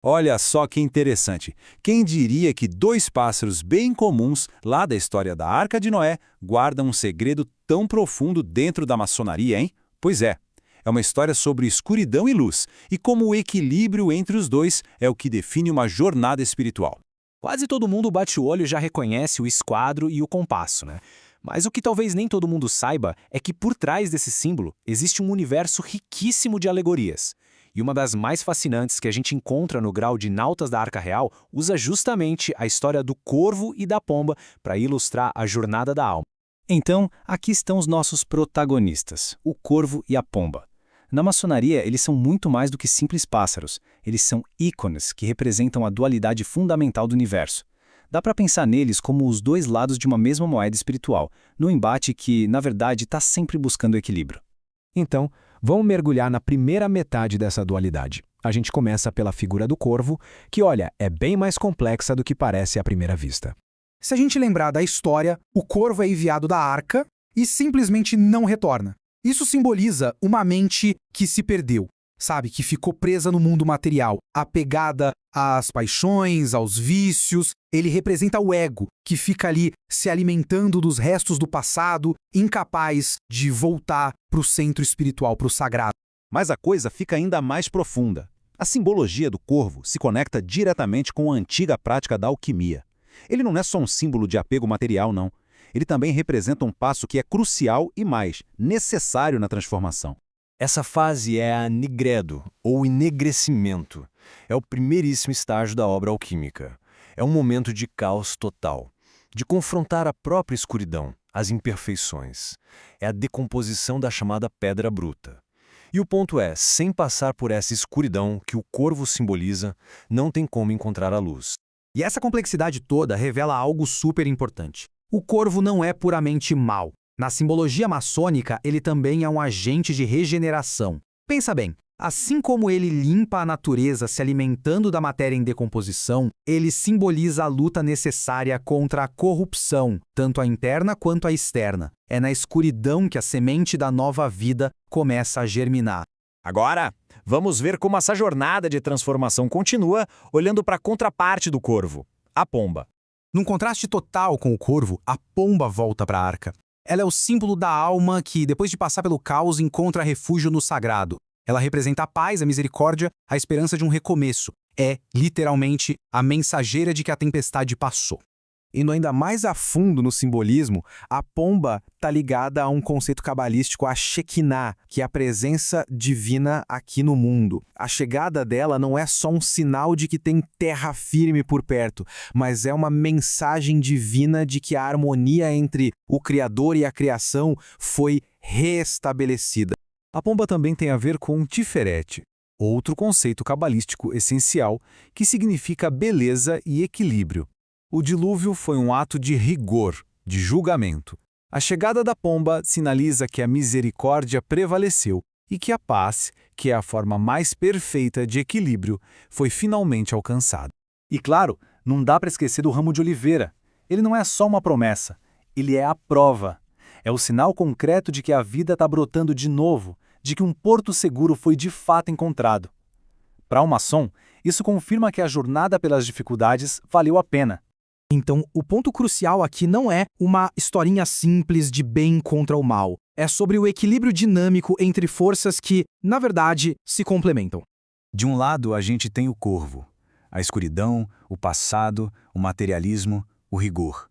Olha só que interessante. Quem diria que dois pássaros bem comuns, lá da história da Arca de Noé, guardam um segredo tão profundo dentro da maçonaria, hein? Pois é uma história sobre escuridão e luz, e como o equilíbrio entre os dois é o que define uma jornada espiritual. Quase todo mundo bate o olho e já reconhece o esquadro e o compasso, né? Mas o que talvez nem todo mundo saiba é que por trás desse símbolo existe um universo riquíssimo de alegorias. E uma das mais fascinantes que a gente encontra no grau de Nautas da Arca Real usa justamente a história do corvo e da pomba para ilustrar a jornada da alma. Então, aqui estão os nossos protagonistas, o corvo e a pomba. Na maçonaria, eles são muito mais do que simples pássaros. Eles são ícones que representam a dualidade fundamental do universo. Dá para pensar neles como os dois lados de uma mesma moeda espiritual, num embate que, na verdade, está sempre buscando equilíbrio. Então, vamos mergulhar na primeira metade dessa dualidade. A gente começa pela figura do corvo, que, olha, é bem mais complexa do que parece à primeira vista. Se a gente lembrar da história, o corvo é enviado da arca e simplesmente não retorna. Isso simboliza uma mente que se perdeu, sabe? Que ficou presa no mundo material, apegada às paixões, aos vícios. Ele representa o ego, que fica ali se alimentando dos restos do passado, incapaz de voltar para o centro espiritual, para o sagrado. Mas a coisa fica ainda mais profunda. A simbologia do corvo se conecta diretamente com a antiga prática da alquimia. Ele não é só um símbolo de apego material, não. Ele também representa um passo que é crucial e mais, necessário na transformação. Essa fase é a nigredo, ou enegrecimento. É o primeiríssimo estágio da obra alquímica. É um momento de caos total, de confrontar a própria escuridão, as imperfeições. É a decomposição da chamada pedra bruta. E o ponto é, sem passar por essa escuridão que o corvo simboliza, não tem como encontrar a luz. E essa complexidade toda revela algo super importante. O corvo não é puramente mau. Na simbologia maçônica, ele também é um agente de regeneração. Pensa bem, assim como ele limpa a natureza se alimentando da matéria em decomposição, ele simboliza a luta necessária contra a corrupção, tanto a interna quanto a externa. É na escuridão que a semente da nova vida começa a germinar. Agora, vamos ver como essa jornada de transformação continua, olhando para a contraparte do corvo, a pomba. Num contraste total com o corvo, a pomba volta para a arca. Ela é o símbolo da alma que, depois de passar pelo caos, encontra refúgio no sagrado. Ela representa a paz, a misericórdia, a esperança de um recomeço. É, literalmente, a mensageira de que a tempestade passou. Indo ainda mais a fundo no simbolismo, a pomba está ligada a um conceito cabalístico, a Shekinah, que é a presença divina aqui no mundo. A chegada dela não é só um sinal de que tem terra firme por perto, mas é uma mensagem divina de que a harmonia entre o Criador e a criação foi restabelecida. A pomba também tem a ver com Tiferet, outro conceito cabalístico essencial que significa beleza e equilíbrio. O dilúvio foi um ato de rigor, de julgamento. A chegada da pomba sinaliza que a misericórdia prevaleceu e que a paz, que é a forma mais perfeita de equilíbrio, foi finalmente alcançada. E claro, não dá para esquecer do ramo de oliveira. Ele não é só uma promessa, ele é a prova. É o sinal concreto de que a vida está brotando de novo, de que um porto seguro foi de fato encontrado. Para um maçom, isso confirma que a jornada pelas dificuldades valeu a pena. Então, o ponto crucial aqui não é uma historinha simples de bem contra o mal. É sobre o equilíbrio dinâmico entre forças que, na verdade, se complementam. De um lado, a gente tem o corvo, a escuridão, o passado, o materialismo, o rigor.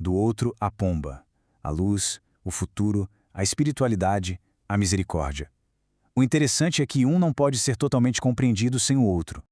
Do outro, a pomba, a luz, o futuro, a espiritualidade, a misericórdia. O interessante é que um não pode ser totalmente compreendido sem o outro.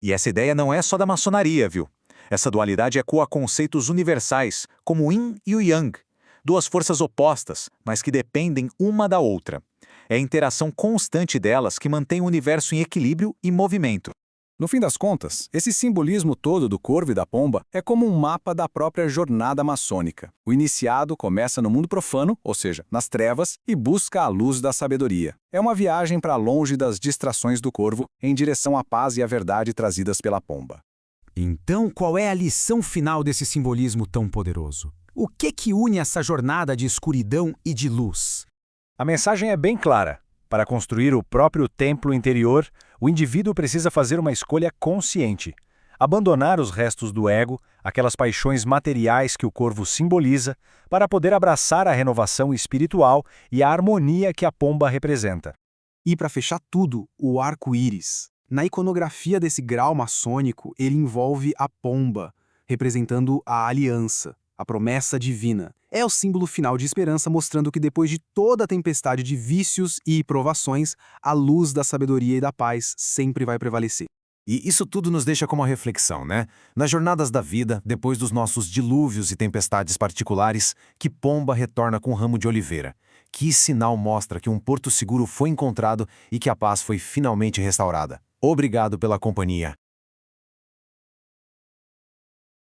E essa ideia não é só da maçonaria, viu? Essa dualidade ecoa conceitos universais, como o Yin e o Yang, duas forças opostas, mas que dependem uma da outra. É a interação constante delas que mantém o universo em equilíbrio e movimento. No fim das contas, esse simbolismo todo do corvo e da pomba é como um mapa da própria jornada maçônica. O iniciado começa no mundo profano, ou seja, nas trevas, e busca a luz da sabedoria. É uma viagem para longe das distrações do corvo, em direção à paz e à verdade trazidas pela pomba. Então, qual é a lição final desse simbolismo tão poderoso? O que une essa jornada de escuridão e de luz? A mensagem é bem clara. Para construir o próprio templo interior, o indivíduo precisa fazer uma escolha consciente. Abandonar os restos do ego, aquelas paixões materiais que o corvo simboliza, para poder abraçar a renovação espiritual e a harmonia que a pomba representa. E para fechar tudo, o arco-íris. Na iconografia desse grau maçônico, ele envolve a pomba, representando a aliança, a promessa divina. É o símbolo final de esperança, mostrando que depois de toda a tempestade de vícios e provações, a luz da sabedoria e da paz sempre vai prevalecer. E isso tudo nos deixa com uma reflexão, né? Nas jornadas da vida, depois dos nossos dilúvios e tempestades particulares, que pomba retorna com um ramo de oliveira. Que sinal mostra que um porto seguro foi encontrado e que a paz foi finalmente restaurada. Obrigado pela companhia.